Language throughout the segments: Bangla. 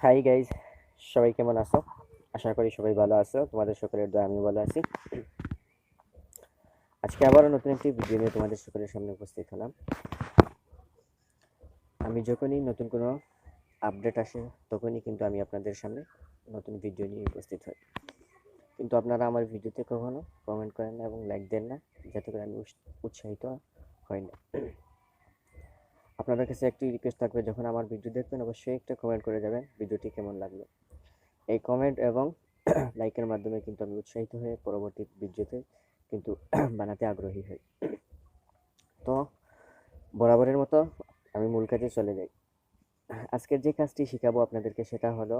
হাই গাইজ, সবাই কেমন আছো? আশা করি সবাই ভালো আছো। তোমাদের সকলের দয়া আমি ভালো আছি। আজকে আবারও নতুন একটি ভিডিও নিয়ে তোমাদের সকলের সামনে উপস্থিত হলাম। আমি যখনই নতুন কোনো আপডেট আসে তখনই কিন্তু আমি আপনাদের সামনে নতুন ভিডিও নিয়ে উপস্থিত হই, কিন্তু আপনারা আমার ভিডিওতে কখনো কমেন্ট করেন না এবং লাইক দেন না, যাতে করে আমি উৎসাহিত হই না। আপনাদের কাছে একটি রিকোয়েস্ট থাকবে, যখন আমার ভিডিও দেখবেন অবশ্যই একটা কমেন্ট করে যাবেন ভিডিওটি কেমন লাগলো। এই কমেন্ট এবং লাইকের মাধ্যমে কিন্তু আমি উৎসাহিত হয়ে পরবর্তী ভিডিওতে কিন্তু বানাতে আগ্রহী হই। তো বরাবরের মতো আমি মূল কাজে চলে যাই। আজকের যে কাজটি শেখাবো আপনাদেরকে সেটা হলো,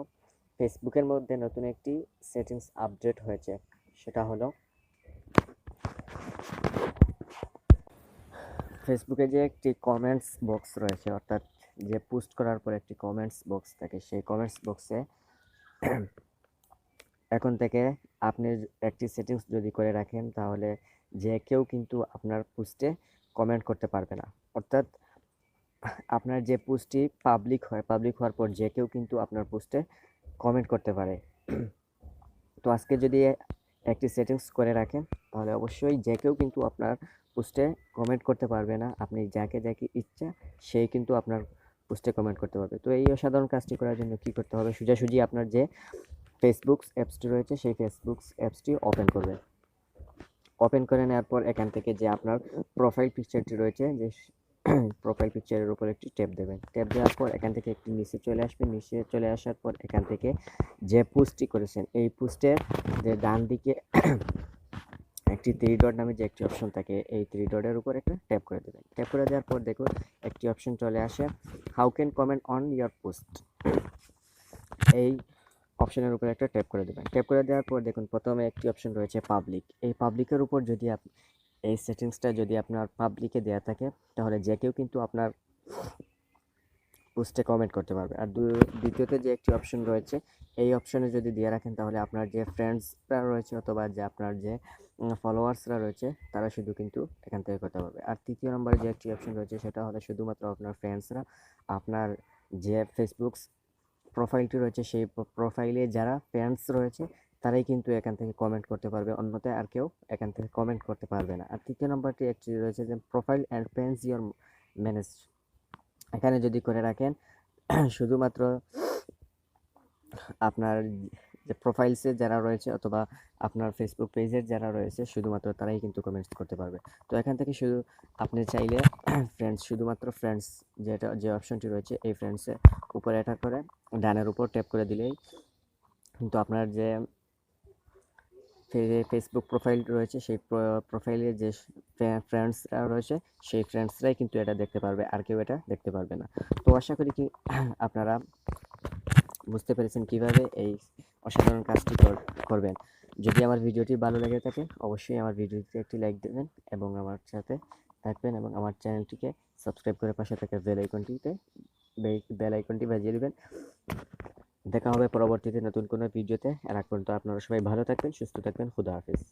ফেসবুকের মধ্যে নতুন একটি সেটিংস আপডেট হয়েছে। সেটা হলো ফেসবুকে যে একটি কমেন্টস বক্স রয়েছে, অর্থাৎ যে পোস্ট করার পর একটি কমেন্টস বক্স থাকে, সেই কমেন্টস বক্সে এখন থেকে আপনি একটি সেটিংস যদি করে রাখেন, তাহলে যে কেউ কিন্তু আপনার পোস্টে কমেন্ট করতে পারবে না। অর্থাৎ আপনার যে পোস্টটি পাবলিক হয়, পাবলিক হওয়ার পর যে কেউ কিন্তু আপনার পোস্টে কমেন্ট করতে পারে। তো আজকে যদি একটি সেটিংস করে রাখেন, তাহলে অবশ্যই যে কেউ কিন্তু আপনার পোস্টে কমেন্ট করতে পারবে না। আপনি যাকে যাকে ইচ্ছা সেই কিন্তু আপনার পোস্টে কমেন্ট করতে পারবে। তো এই অসাধারণ কাজটি করার জন্য কি করতে হবে, সোজাসুজি আপনার যে ফেসবুক অ্যাপসটি রয়েছে সেই ফেসবুক অ্যাপসটি ওপেন করবেন। ওপেন করে নেওয়ার পর এখান থেকে যে আপনার প্রোফাইল পিকচারটি রয়েছে, যে প্রোফাইল পিকচারের উপর একটি ট্যাপ দেবেন। ট্যাপ দেওয়ার পর এখান থেকে একটি নিচে চলে আসবেন। নিচে চলে আসার পর এখান থেকে যে পোস্টটি করেছেন এই পোস্টের যে ডান দিকে একটি থ্রি ডট নামে যে একটি অপশন থাকে, এই থ্রি ডটের উপর একটা ট্যাপ করে দেবেন। ট্যাপ করে দেওয়ার পর দেখুন একটি অপশন চলে আসে, how can comment on your post. এই অপশনের উপর একটা ট্যাপ করে দেবেন। ট্যাপ করে দেওয়ার পর দেখুন প্রথমে একটি অপশন রয়েছে পাবলিক। এই পাবলিকের উপর যদি এই সেটিংসটা যদি আপনার পাবলিকে দেওয়া থাকে, তাহলে যে কেউ কিন্তু আপনার পোস্টে কমেন্ট করতে পারবে। আর দ্বিতীয়তে যে একটি অপশন রয়েছে, এই অপশনে যদি দিয়ে রাখেন, তাহলে আপনার যে ফ্রেন্ডসরা রয়েছে অথবা যে আপনার যে ফলোয়ার্সরা রয়েছে তারা শুধু কিন্তু এখান থেকে করতে পারবে। আর তৃতীয় নম্বরে যে একটি অপশন রয়েছে, সেটা হলো শুধুমাত্র আপনার ফ্রেন্ডসরা, আপনার যে ফেসবুক প্রোফাইলটি রয়েছে সেই প্রোফাইলে যারা ফ্রেন্ডস রয়েছে তারাই কিন্তু এখান থেকে কমেন্ট করতে পারবে, অন্যথায় আর কেউ এখান থেকে কমেন্ট করতে পারবে না। আর তৃতীয় নম্বরটি একটি রয়েছে যে profile and friends your manage. এখানে যদি করে রাখেন, শুধুমাত্র আপনার যে প্রোফাইলসে যারা রয়েছে অথবা আপনার ফেসবুক পেজের যারা রয়েছে শুধুমাত্র তারাই কিন্তু কমেন্টস করতে পারবে। তো এখান থেকে শুধু আপনি চাইলে ফ্রেন্ডস, শুধুমাত্র ফ্রেন্ডস যে অপশনটি রয়েছে এই ফ্রেন্ডসের উপরে এটা করে ডানের উপর ট্যাপ করে দিলেই কিন্তু আপনার যে ফেসবুক প্রোফাইল রয়েছে সেই প্রোফাইলে যে ফ্রেন্ডসরা রয়েছে সেই ফ্রেন্ডসরাই কিন্তু এটা দেখতে পারবে, আর কেউ এটা দেখতে পারবে না। তো আশা করি কি আপনারা বুঝতে পেরেছেন কিভাবে এই অসাধারণ কাজটি করবেন। যদি আমার ভিডিওটি ভালো লেগে থাকে অবশ্যই আমার ভিডিওটিতে একটি লাইক দেবেন এবং আমার সাথে থাকবেন এবং আমার চ্যানেলটিকে সাবস্ক্রাইব করে পাশে থাকা বেল আইকনটি বাজিয়ে দিবেন। দেখা হবে পরবর্তীতে নতুন কোনো ভিডিওতে। আর এখন তো আপনারা সবাই ভালো থাকবেন, সুস্থ থাকবেন। খুদা হাফেজ।